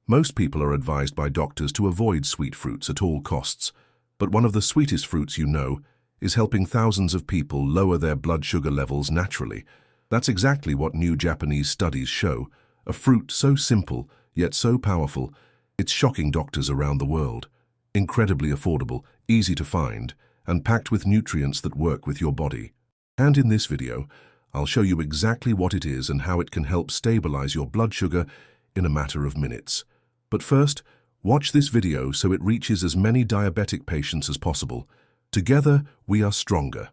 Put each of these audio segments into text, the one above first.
Most people are advised by doctors to avoid sweet fruits at all costs, but one of the sweetest fruits you know is helping thousands of people lower their blood sugar levels naturally. That's exactly what new Japanese studies show. A fruit so simple, yet so powerful, it's shocking doctors around the world. Incredibly affordable, easy to find, and packed with nutrients that work with your body. And in this video, I'll show you exactly what it is and how it can help stabilize your blood sugar in a matter of minutes. But first, watch this video so it reaches as many diabetic patients as possible. Together, we are stronger.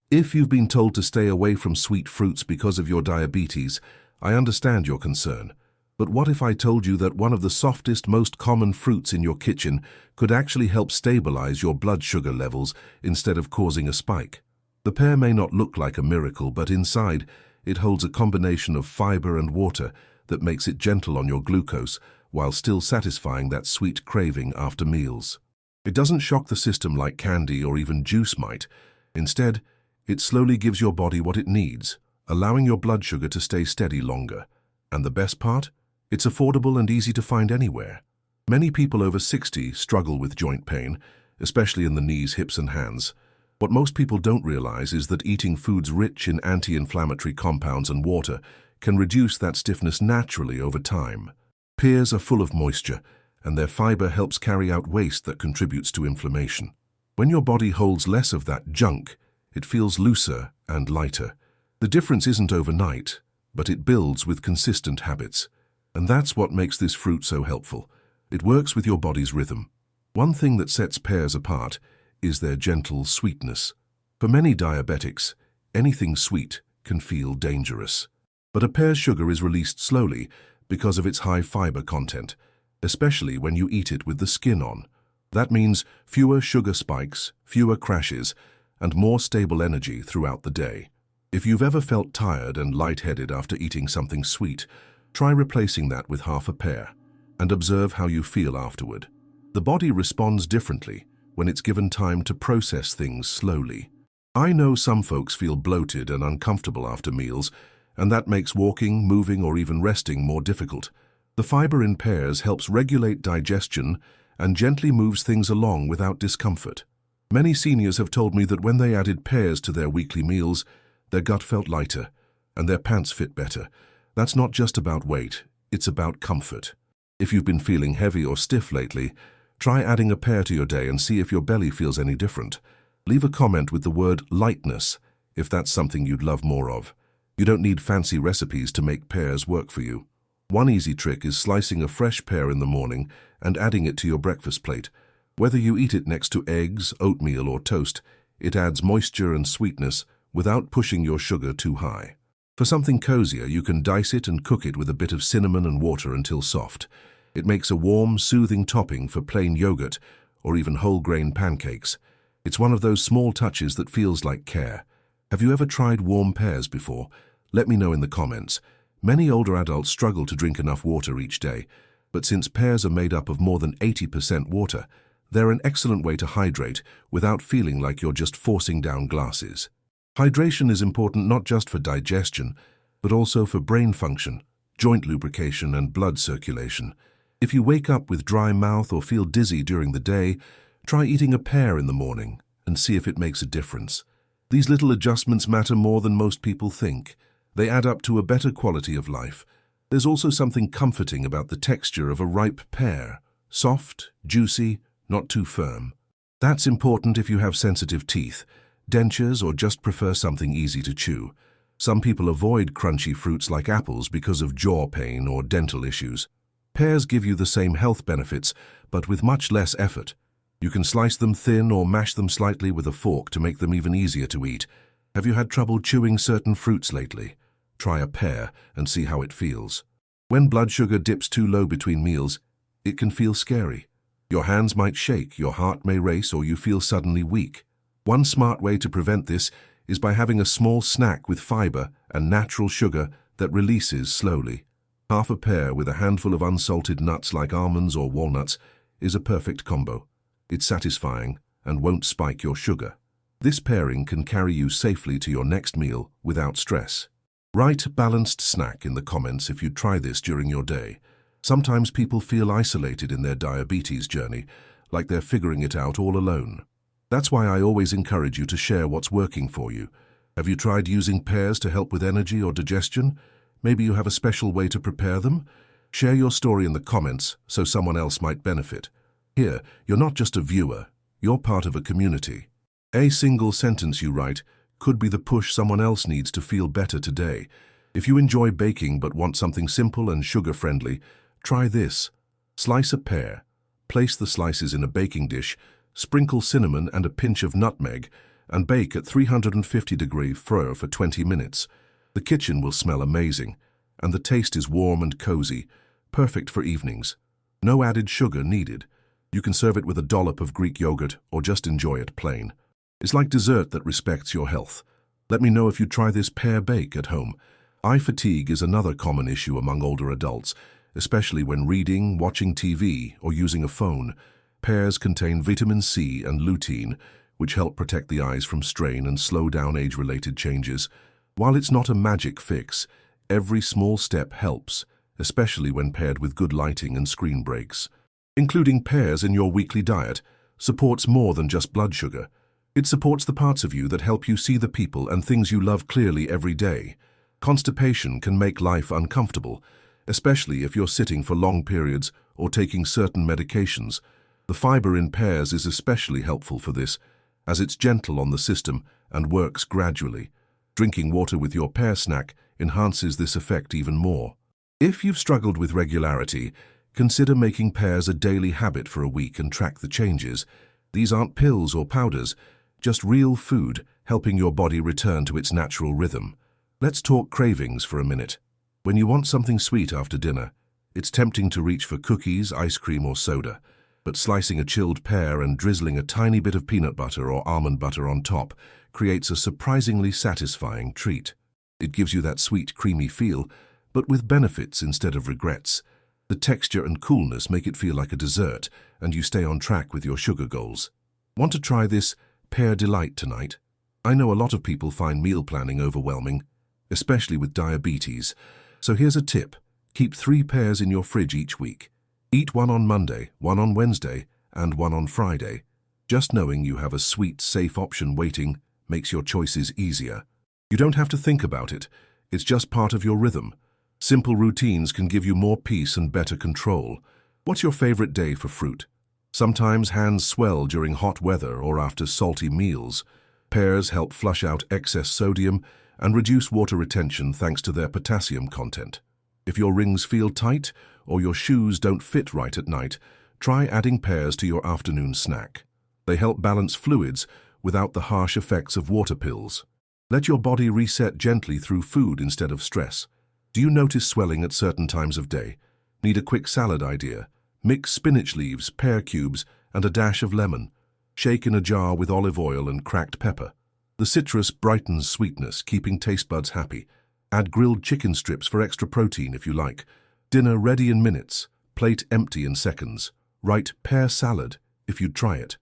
If you've been told to stay away from sweet fruits because of your diabetes, I understand your concern. But what if I told you that one of the softest, most common fruits in your kitchen could actually help stabilize your blood sugar levels instead of causing a spike? The pear may not look like a miracle, but inside, it holds a combination of fiber and water that makes it gentle on your glucose while still satisfying that sweet craving after meals. It doesn't shock the system like candy or even juice might. Instead, it slowly gives your body what it needs, allowing your blood sugar to stay steady longer. And the best part? It's affordable and easy to find anywhere. Many people over 60 struggle with joint pain, especially in the knees, hips, and hands. What most people don't realize is that eating foods rich in anti-inflammatory compounds and water can reduce that stiffness naturally over time. Pears are full of moisture, and their fiber helps carry out waste that contributes to inflammation. When your body holds less of that junk, it feels looser and lighter. The difference isn't overnight, but it builds with consistent habits. And that's what makes this fruit so helpful. It works with your body's rhythm. One thing that sets pears apart is their gentle sweetness. For many diabetics, anything sweet can feel dangerous. But a pear's sugar is released slowly because of its high fiber content, especially when you eat it with the skin on. That means fewer sugar spikes, fewer crashes, and more stable energy throughout the day. If you've ever felt tired and lightheaded after eating something sweet, try replacing that with half a pear and observe how you feel afterward. The body responds differently when it's given time to process things slowly. I know some folks feel bloated and uncomfortable after meals, and that makes walking, moving, or even resting more difficult. The fiber in pears helps regulate digestion and gently moves things along without discomfort. Many seniors have told me that when they added pears to their weekly meals, their gut felt lighter and their pants fit better. That's not just about weight, it's about comfort. If you've been feeling heavy or stiff lately, try adding a pear to your day and see if your belly feels any different. Leave a comment with the word lightness if that's something you'd love more of. You don't need fancy recipes to make pears work for you. One easy trick is slicing a fresh pear in the morning and adding it to your breakfast plate. Whether you eat it next to eggs, oatmeal, or toast, it adds moisture and sweetness without pushing your sugar too high. For something cozier, you can dice it and cook it with a bit of cinnamon and water until soft. It makes a warm, soothing topping for plain yogurt or even whole grain pancakes. It's one of those small touches that feels like care. Have you ever tried warm pears before? Let me know in the comments. Many older adults struggle to drink enough water each day, but since pears are made up of more than 80% water, they're an excellent way to hydrate without feeling like you're just forcing down glasses. Hydration is important not just for digestion, but also for brain function, joint lubrication, and blood circulation. If you wake up with dry mouth or feel dizzy during the day, try eating a pear in the morning and see if it makes a difference. These little adjustments matter more than most people think. They add up to a better quality of life. There's also something comforting about the texture of a ripe pear. Soft, juicy, not too firm. That's important if you have sensitive teeth, dentures, or just prefer something easy to chew. Some people avoid crunchy fruits like apples because of jaw pain or dental issues. Pears give you the same health benefits, but with much less effort. You can slice them thin or mash them slightly with a fork to make them even easier to eat. Have you had trouble chewing certain fruits lately? Try a pear and see how it feels. When blood sugar dips too low between meals, it can feel scary. Your hands might shake, your heart may race, or you feel suddenly weak. One smart way to prevent this is by having a small snack with fiber and natural sugar that releases slowly. Half a pear with a handful of unsalted nuts like almonds or walnuts is a perfect combo. It's satisfying and won't spike your sugar. This pairing can carry you safely to your next meal without stress. Write balanced snack in the comments if you try this during your day. Sometimes people feel isolated in their diabetes journey, like they're figuring it out all alone. That's why I always encourage you to share what's working for you. Have you tried using pears to help with energy or digestion? Maybe you have a special way to prepare them? Share your story in the comments so someone else might benefit. Here, you're not just a viewer, you're part of a community. A single sentence you write could be the push someone else needs to feel better today. If you enjoy baking but want something simple and sugar-friendly, try this. Slice a pear. Place the slices in a baking dish, sprinkle cinnamon and a pinch of nutmeg, and bake at 350-degree fire for 20 minutes. The kitchen will smell amazing, and the taste is warm and cozy, perfect for evenings. No added sugar needed. You can serve it with a dollop of Greek yogurt or just enjoy it plain. It's like dessert that respects your health. Let me know if you try this pear bake at home. Eye fatigue is another common issue among older adults, especially when reading, watching TV, or using a phone. Pears contain vitamin C and lutein, which help protect the eyes from strain and slow down age-related changes. While it's not a magic fix, every small step helps, especially when paired with good lighting and screen breaks. Including pears in your weekly diet supports more than just blood sugar. It supports the parts of you that help you see the people and things you love clearly every day. Constipation can make life uncomfortable, especially if you're sitting for long periods or taking certain medications. The fiber in pears is especially helpful for this, as it's gentle on the system and works gradually. Drinking water with your pear snack enhances this effect even more. If you've struggled with regularity, consider making pears a daily habit for a week and track the changes. These aren't pills or powders, just real food, helping your body return to its natural rhythm. Let's talk cravings for a minute. When you want something sweet after dinner, it's tempting to reach for cookies, ice cream, or soda. But slicing a chilled pear and drizzling a tiny bit of peanut butter or almond butter on top creates a surprisingly satisfying treat. It gives you that sweet, creamy feel, but with benefits instead of regrets. The texture and coolness make it feel like a dessert, and you stay on track with your sugar goals. Want to try this pear delight tonight? I know a lot of people find meal planning overwhelming, especially with diabetes. So here's a tip. Keep 3 pears in your fridge each week. Eat one on Monday, one on Wednesday, and one on Friday. Just knowing you have a sweet, safe option waiting makes your choices easier. You don't have to think about it. It's just part of your rhythm. Simple routines can give you more peace and better control. What's your favorite day for fruit? Sometimes hands swell during hot weather or after salty meals. Pears help flush out excess sodium and reduce water retention thanks to their potassium content. If your rings feel tight or your shoes don't fit right at night, try adding pears to your afternoon snack. They help balance fluids without the harsh effects of water pills. Let your body reset gently through food instead of stress. Do you notice swelling at certain times of day? Need a quick salad idea? Mix spinach leaves, pear cubes, and a dash of lemon. Shake in a jar with olive oil and cracked pepper. The citrus brightens sweetness, keeping taste buds happy. Add grilled chicken strips for extra protein if you like. Dinner ready in minutes, plate empty in seconds. Write pear salad if you'd try it.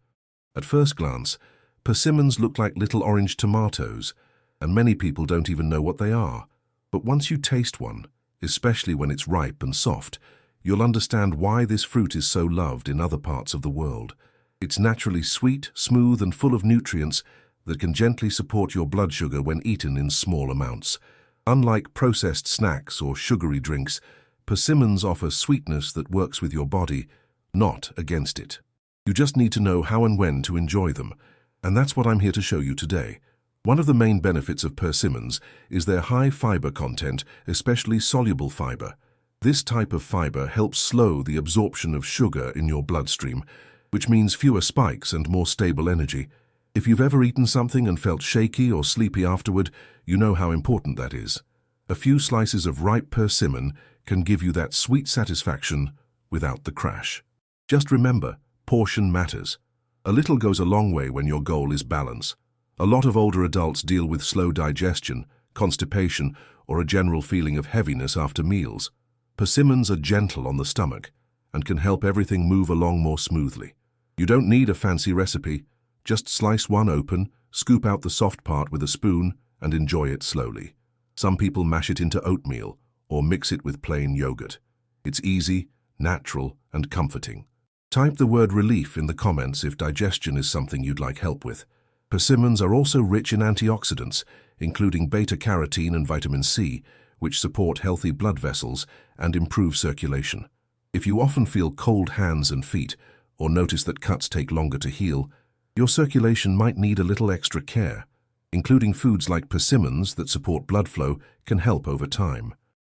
At first glance, persimmons look like little orange tomatoes, and many people don't even know what they are. But once you taste one, especially when it's ripe and soft, you'll understand why this fruit is so loved in other parts of the world. It's naturally sweet, smooth, and full of nutrients that can gently support your blood sugar when eaten in small amounts. Unlike processed snacks or sugary drinks, persimmons offer sweetness that works with your body, not against it. You just need to know how and when to enjoy them, and that's what I'm here to show you today. One of the main benefits of persimmons is their high fiber content, especially soluble fiber. This type of fiber helps slow the absorption of sugar in your bloodstream, which means fewer spikes and more stable energy. If you've ever eaten something and felt shaky or sleepy afterward, you know how important that is. A few slices of ripe persimmon can give you that sweet satisfaction without the crash. Just remember, portion matters. A little goes a long way when your goal is balance. A lot of older adults deal with slow digestion, constipation, or a general feeling of heaviness after meals. Persimmons are gentle on the stomach and can help everything move along more smoothly. You don't need a fancy recipe. Just slice one open, scoop out the soft part with a spoon, and enjoy it slowly. Some people mash it into oatmeal or mix it with plain yogurt. It's easy, natural, and comforting. Type the word relief in the comments if digestion is something you'd like help with. Persimmons are also rich in antioxidants, including beta-carotene and vitamin C, which support healthy blood vessels and improve circulation. If you often feel cold hands and feet, or notice that cuts take longer to heal, your circulation might need a little extra care. Including foods like persimmons that support blood flow can help over time.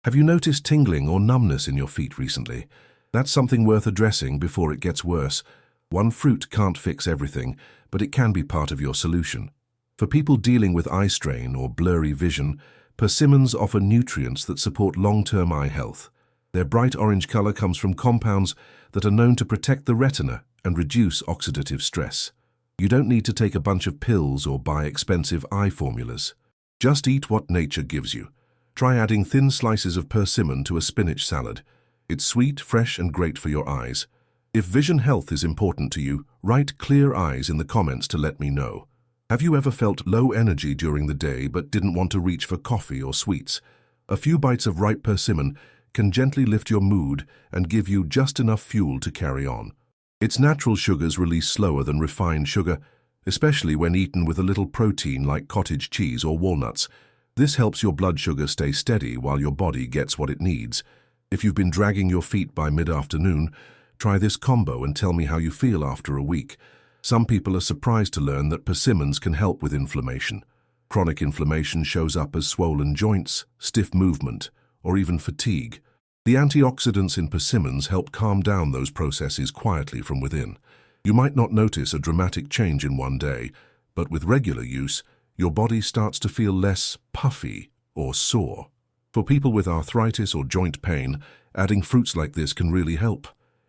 Have you noticed tingling or numbness in your feet recently? That's something worth addressing before it gets worse. One fruit can't fix everything, but it can be part of your solution. For people dealing with eye strain or blurry vision, persimmons offer nutrients that support long-term eye health. Their bright orange color comes from compounds that are known to protect the retina and reduce oxidative stress. You don't need to take a bunch of pills or buy expensive eye formulas. Just eat what nature gives you. Try adding thin slices of persimmon to a spinach salad. It's sweet, fresh, and great for your eyes. If vision health is important to you, write clear eyes in the comments to let me know. Have you ever felt low energy during the day but didn't want to reach for coffee or sweets? A few bites of ripe persimmon can gently lift your mood and give you just enough fuel to carry on. Its natural sugars release slower than refined sugar, especially when eaten with a little protein like cottage cheese or walnuts. This helps your blood sugar stay steady while your body gets what it needs. If you've been dragging your feet by mid-afternoon, try this combo and tell me how you feel after a week. Some people are surprised to learn that persimmons can help with inflammation. Chronic inflammation shows up as swollen joints, stiff movement, or even fatigue. The antioxidants in persimmons help calm down those processes quietly from within. You might not notice a dramatic change in one day, but with regular use, your body starts to feel less puffy or sore. For people with arthritis or joint pain, adding fruits like this can really help.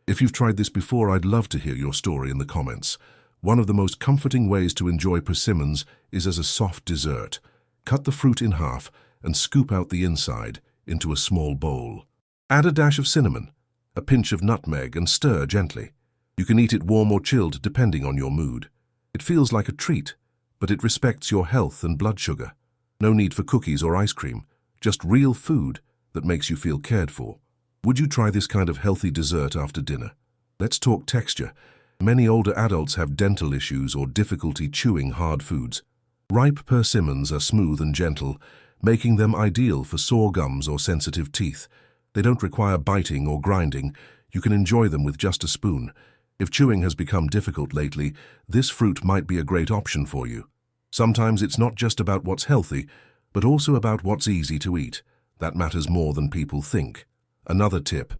If you've tried this before, I'd love to hear your story in the comments. One of the most comforting ways to enjoy persimmons is as a soft dessert. Cut the fruit in half and scoop out the inside into a small bowl. Add a dash of cinnamon, a pinch of nutmeg, and stir gently. You can eat it warm or chilled depending on your mood. It feels like a treat, but it respects your health and blood sugar. No need for cookies or ice cream, just real food that makes you feel cared for. Would you try this kind of healthy dessert after dinner? Let's talk texture. Many older adults have dental issues or difficulty chewing hard foods. Ripe persimmons are smooth and gentle, making them ideal for sore gums or sensitive teeth. They don't require biting or grinding. You can enjoy them with just a spoon. If chewing has become difficult lately, this fruit might be a great option for you. Sometimes it's not just about what's healthy, but also about what's easy to eat. That matters more than people think. Another tip: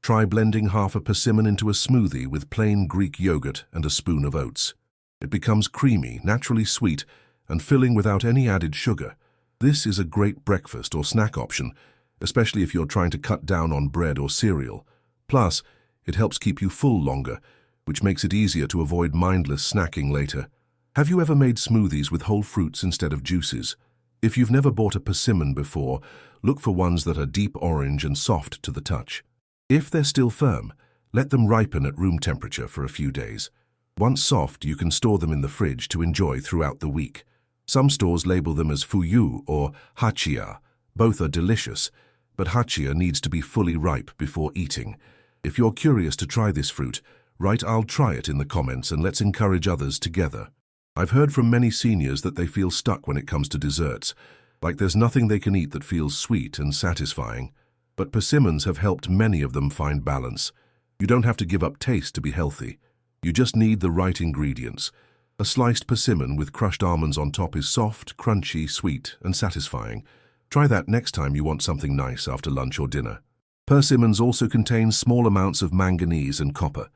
try blending half a persimmon into a smoothie with plain Greek yogurt and a spoon of oats. It becomes creamy, naturally sweet, and filling without any added sugar. This is a great breakfast or snack option, especially if you're trying to cut down on bread or cereal. Plus, it helps keep you full longer, which makes it easier to avoid mindless snacking later. Have you ever made smoothies with whole fruits instead of juices? If you've never bought a persimmon before, look for ones that are deep orange and soft to the touch. If they're still firm, let them ripen at room temperature for a few days. Once soft, you can store them in the fridge to enjoy throughout the week. Some stores label them as fuyu or hachia. Both are delicious, but hachia needs to be fully ripe before eating. If you're curious to try this fruit, write "I'll try it" in the comments and let's encourage others together. I've heard from many seniors that they feel stuck when it comes to desserts, like there's nothing they can eat that feels sweet and satisfying. But persimmons have helped many of them find balance. You don't have to give up taste to be healthy. You just need the right ingredients. A sliced persimmon with crushed almonds on top is soft, crunchy, sweet, and satisfying. Try that next time you want something nice after lunch or dinner. Persimmons also contain small amounts of manganese and copper,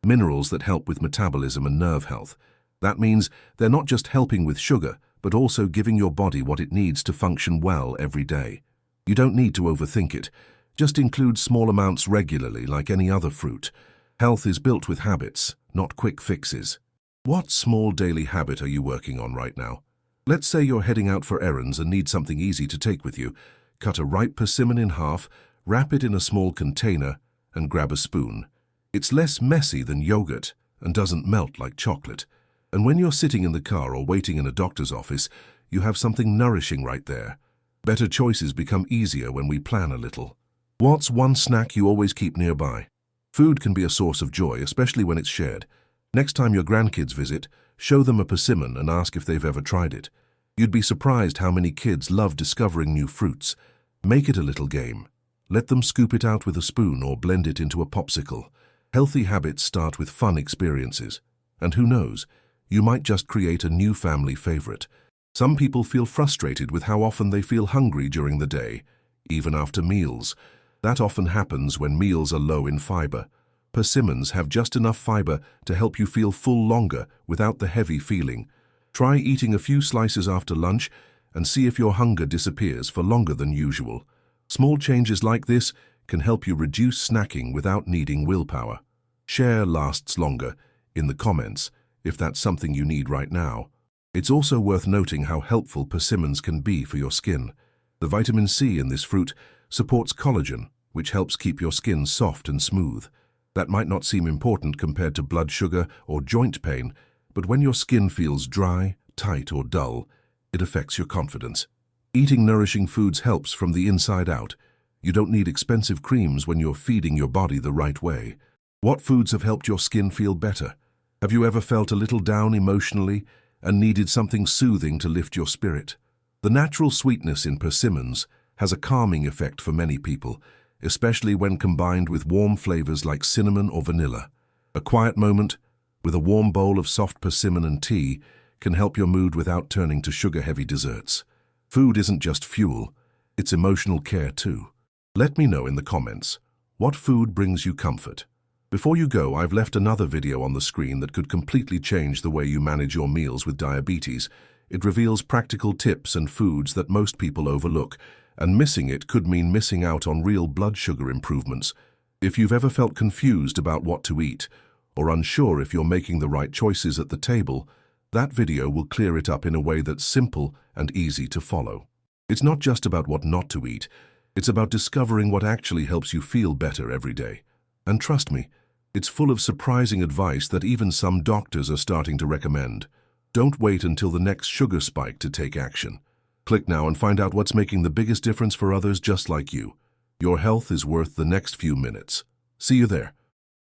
minerals that help with metabolism and nerve health. That means they're not just helping with sugar, but also giving your body what it needs to function well every day. You don't need to overthink it. Just include small amounts regularly like any other fruit. Health is built with habits, not quick fixes. What small daily habit are you working on right now? Let's say you're heading out for errands and need something easy to take with you. Cut a ripe persimmon in half, wrap it in a small container, and grab a spoon. It's less messy than yogurt and doesn't melt like chocolate. And when you're sitting in the car or waiting in a doctor's office, you have something nourishing right there. Better choices become easier when we plan a little. What's one snack you always keep nearby? Food can be a source of joy, especially when it's shared. Next time your grandkids visit, show them a persimmon and ask if they've ever tried it. You'd be surprised how many kids love discovering new fruits. Make it a little game. Let them scoop it out with a spoon or blend it into a popsicle. Healthy habits start with fun experiences. And who knows, you might just create a new family favorite. Some people feel frustrated with how often they feel hungry during the day, even after meals. That often happens when meals are low in fiber. Persimmons have just enough fiber to help you feel full longer without the heavy feeling. Try eating a few slices after lunch and see if your hunger disappears for longer than usual. Small changes like this can help you reduce snacking without needing willpower. Share lasts longer in the comments if that's something you need right now. It's also worth noting how helpful persimmons can be for your skin. The vitamin C in this fruit supports collagen, which helps keep your skin soft and smooth. That might not seem important compared to blood sugar or joint pain, but when your skin feels dry, tight, or dull, it affects your confidence. Eating nourishing foods helps from the inside out. You don't need expensive creams when you're feeding your body the right way. What foods have helped your skin feel better? Have you ever felt a little down emotionally and needed something soothing to lift your spirit? The natural sweetness in persimmons has a calming effect for many people, especially when combined with warm flavors like cinnamon or vanilla. A quiet moment with a warm bowl of soft persimmon and tea can help your mood without turning to sugar-heavy desserts. Food isn't just fuel, it's emotional care too. Let me know in the comments, what food brings you comfort? Before you go, I've left another video on the screen that could completely change the way you manage your meals with diabetes. It reveals practical tips and foods that most people overlook, and missing it could mean missing out on real blood sugar improvements. If you've ever felt confused about what to eat, or unsure if you're making the right choices at the table, that video will clear it up in a way that's simple and easy to follow. It's not just about what not to eat, it's about discovering what actually helps you feel better every day. And trust me, it's full of surprising advice that even some doctors are starting to recommend. Don't wait until the next sugar spike to take action. Click now and find out what's making the biggest difference for others just like you. Your health is worth the next few minutes. See you there.